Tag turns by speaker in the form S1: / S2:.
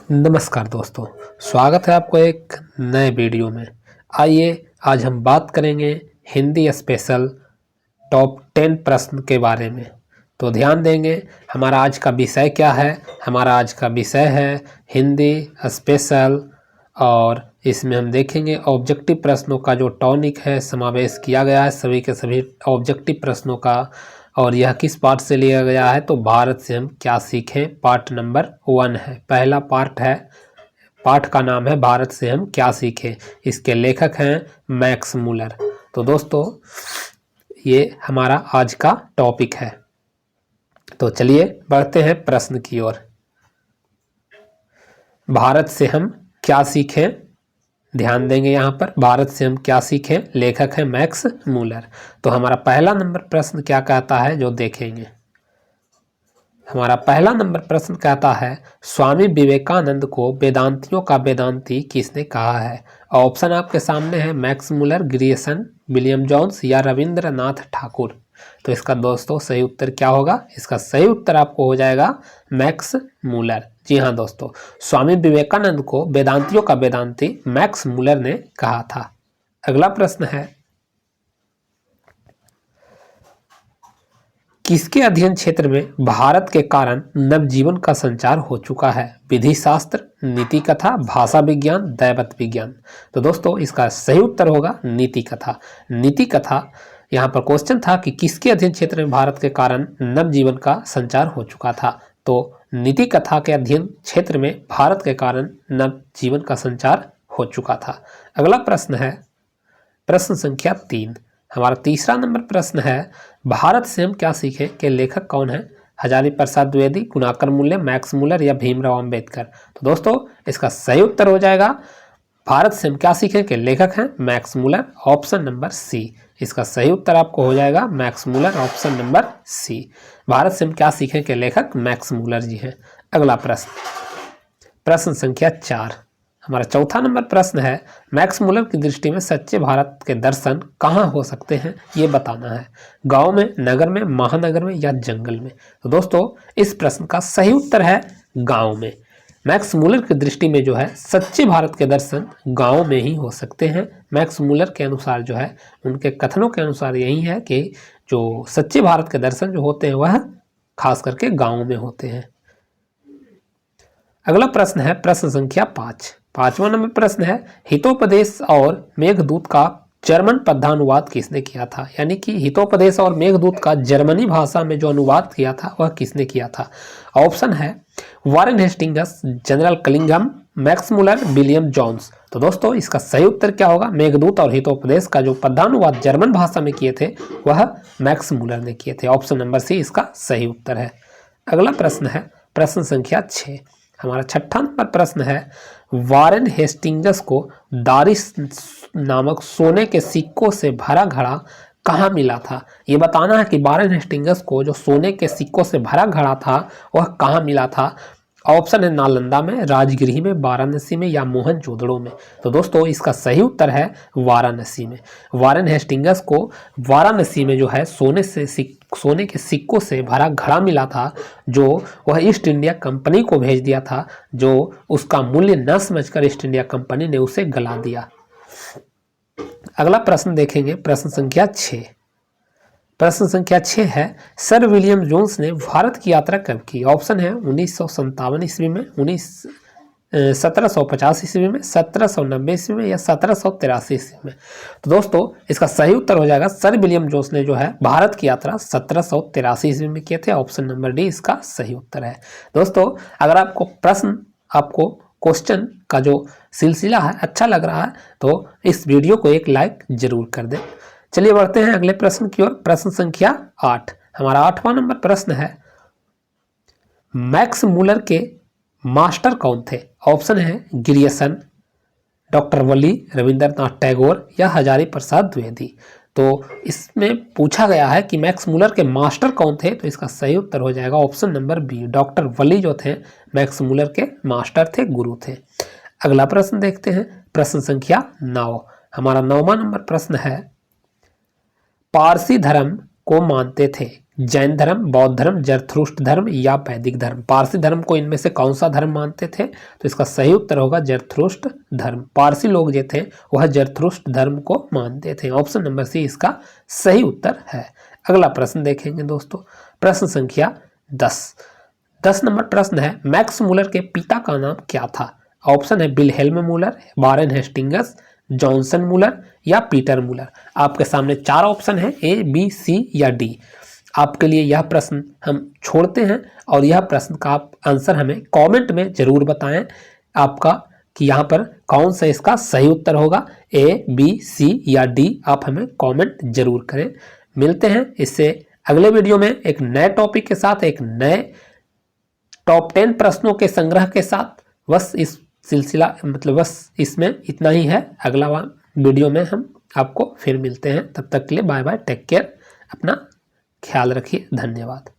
S1: नमस्कार दोस्तों, स्वागत है आपको एक नए वीडियो में। आइए आज हम बात करेंगे हिंदी स्पेशल टॉप 10 प्रश्न के बारे में। तो ध्यान देंगे हमारा आज का विषय क्या है। हमारा आज का विषय है हिंदी स्पेशल और इसमें हम देखेंगे ऑब्जेक्टिव प्रश्नों का जो टॉनिक है समावेश किया गया है सभी के सभी ऑब्जेक्टिव प्रश्नों का। और यह किस पार्ट से लिया गया है तो भारत से हम क्या सीखें पार्ट नंबर 1 है। पहला पार्ट है, पार्ट का नाम है भारत से हम क्या सीखें। इसके लेखक हैं मैक्स मूलर। तो दोस्तों ये हमारा आज का टॉपिक है। तो चलिए बढ़ते हैं प्रश्न की ओर। भारत से हम क्या सीखें, ध्यान देंगे यहाँ पर भारत से हम क्या सीखें, लेखक है मैक्स मूलर। तो हमारा पहला नंबर प्रश्न क्या कहता है जो देखेंगे। हमारा पहला नंबर प्रश्न कहता है स्वामी विवेकानंद को वेदांतियों का वेदांती किसने कहा है। ऑप्शन आपके सामने है Max Muller, Grierson, William Jones या रविंद्रनाथ ठाकुर। तो इसका दोस्तों सही उत्तर क्या होगा, इसका सही उत्तर आपको हो जाएगा मैक्स मूलर। जी हाँ दोस्तों, स्वामी विवेकानंद को वेदांतियों का वेदांती मैक्स मूलर ने कहा था। अगला प्रश्न है किसके अध्ययन क्षेत्र में भारत के कारण नवजीवन का संचार हो चुका है। विधि शास्त्र, नीति कथा, भाषा विज्ञान, दैवत विज्ञान। तो दोस्तों इसका सही उत्तर होगा नीति कथा। नीति कथा, यहाँ पर क्वेश्चन था कि किसके अध्ययन क्षेत्र में भारत के कारण नवजीवन का संचार हो चुका था। तो नीति कथा के अध्ययन क्षेत्र में भारत के कारण नवजीवन का संचार हो चुका था। अगला प्रश्न है प्रश्न संख्या 3। हमारा तीसरा नंबर प्रश्न है भारत से हम क्या सीखें के लेखक कौन है। हजारी प्रसाद द्विवेदी, गुणाकर मूल्य, मैक्स मूलर या भीमराव अंबेडकर। तो दोस्तों इसका सही उत्तर हो जाएगा भारत से हम क्या सीखें के लेखक हैं Max Muller, option number C. इसका सही उत्तर आपको हो जाएगा Max Muller, option number C. Bharat से हम क्या सीखें के लेखक मैक्स मूलर जी हैं। अगला प्रश्न प्रश्न संख्या 4। हमारा चौथा नंबर प्रश्न है मैक्स मूलर की दृष्टि में सच्चे भारत के दर्शन कहाँ हो सकते हैं ये बताना है। गांव में, नगर में, महानगर में या जंगल में। तो दोस्तों इस प्रश्न का सही उत्तर है गांव में। मैक्स मूलर की दृष्टि में जो है सच्चे भारत के दर्शन गांव में ही हो सकते हैं। मैक्स मूलर के अनुसार जो है, उनके कथनों के अनुसार यही है कि जो सच्चे भारत के दर्शन जो होते हैं वह खास करके गांव में होते हैं। अगला प्रश्न है प्रश्न संख्या 5। पांचवा नंबर प्रश्न है हितोपदेश और मेघदूत का जर्मन पद्यानुवाद किसने किया था। यानी कि हितोपदेश और मेघदूत का जर्मनी भाषा में जो अनुवाद किया था वह किसने किया था। ऑप्शन है वारेन हेस्टिंग्स, जनरल कलिंगम, मैक्स मूलर, विलियम जोन्स। तो दोस्तों इसका सही उत्तर क्या होगा, मेघदूत और हितोपदेश का जो पद्यानुवाद जर्मन भाषा में किए थे वह मैक्स मूलर ने किए थे। ऑप्शन नंबर सी इसका सही उत्तर है। अगला प्रश्न है प्रश्न संख्या 6। हमारा छठा नंबर प्रश्न है वारेन हेस्टिंग्स को दारिस नामक सोने के सिक्कों से भरा घड़ा कहाँ मिला था। ये बताना है कि वारेन हेस्टिंग्स को जो सोने के सिक्कों से भरा घड़ा था वह कहाँ मिला था। ऑप्शन है नालंदा में, राजगृह में, वाराणसी में या मोहनजोदड़ो में। तो दोस्तों इसका सही उत्तर है वाराणसी में। वारेन हेस्टिंग्स को वाराणसी में जो है सोने के सिक्कों से भरा घड़ा मिला था, जो वह ईस्ट इंडिया कंपनी को भेज दिया था, जो उसका मूल्य न समझकर ईस्ट इंडिया कंपनी ने उसे गला दिया। अगला प्रश्न देखेंगे प्रश्न संख्या 6। प्रश्न संख्या 6 है सर विलियम जोन्स ने भारत की यात्रा कब की। ऑप्शन है 1957 ईस्वी में, 1750 ईस्वी में, 1790 ईस्वी में या 1783 ईस्वी में। तो दोस्तों इसका सही उत्तर हो जाएगा सर विलियम जोन्स ने जो है भारत की यात्रा 1783 ईस्वी में किए थे। ऑप्शन नंबर डी इसका सही उत्तर है। दोस्तों अगर आपको क्वेश्चन का जो सिलसिला है अच्छा लग रहा है तो इस वीडियो को एक लाइक जरूर कर दें। चलिए बढ़ते हैं अगले प्रश्न की ओर। प्रश्न संख्या 8। हमारा 8वां नंबर प्रश्न है मैक्स मूलर के मास्टर कौन थे। ऑप्शन है ग्रियर्सन, डॉक्टर वली, रविंद्रनाथ टैगोर या हजारी प्रसाद द्विवेदी। तो इसमें पूछा गया है कि मैक्स मूलर के मास्टर कौन थे, तो इसका सही उत्तर हो जाएगा ऑप्शन नंबर बी, डॉक्टर वली जो थे मैक्स मूलर के मास्टर थे, गुरु थे। अगला प्रश्न देखते हैं प्रश्न संख्या 9। हमारा 9वां नंबर प्रश्न है पारसी धर्म को मानते थे जैन धर्म, बौद्ध धर्म, जरथुस्ट्र धर्म या वैदिक धर्म। पारसी धर्म को इनमें से कौन सा धर्म मानते थे? तो इसका सही उत्तर होगा जरथुस्ट्र धर्म। पारसी लोग जो थे वह जरथुस्ट्र धर्म को मानते थे। ऑप्शन नंबर सी इसका सही उत्तर है। अगला प्रश्न देखेंगे दोस्तों, प्रश्न संख्या 10 नंबर प्रश्न है, मैक्स मूलर के पिता का नाम क्या था? ऑप्शन है Wilhelm Müller, Warren Hastings, Johnson Müller या पीटर मूलर। आपके सामने 4 ऑप्शन है, ए, बी, सी या डी। आपके लिए यह प्रश्न हम छोड़ते हैं और यह प्रश्न का आप आंसर हमें कमेंट में जरूर बताएं आपका कि यहाँ पर कौन सा इसका सही उत्तर होगा, ए, बी, सी या डी। आप हमें कमेंट जरूर करें। मिलते हैं इससे अगले वीडियो में एक नए टॉपिक के साथ, एक नए टॉप 10 प्रश्नों के संग्रह के साथ। बस इस सिलसिला बस इसमें इतना ही है। अगला वीडियो में हम आपको फिर मिलते हैं। तब तक के लिए बाय बाय, टेक केयर, अपना ख्याल रखिए, धन्यवाद।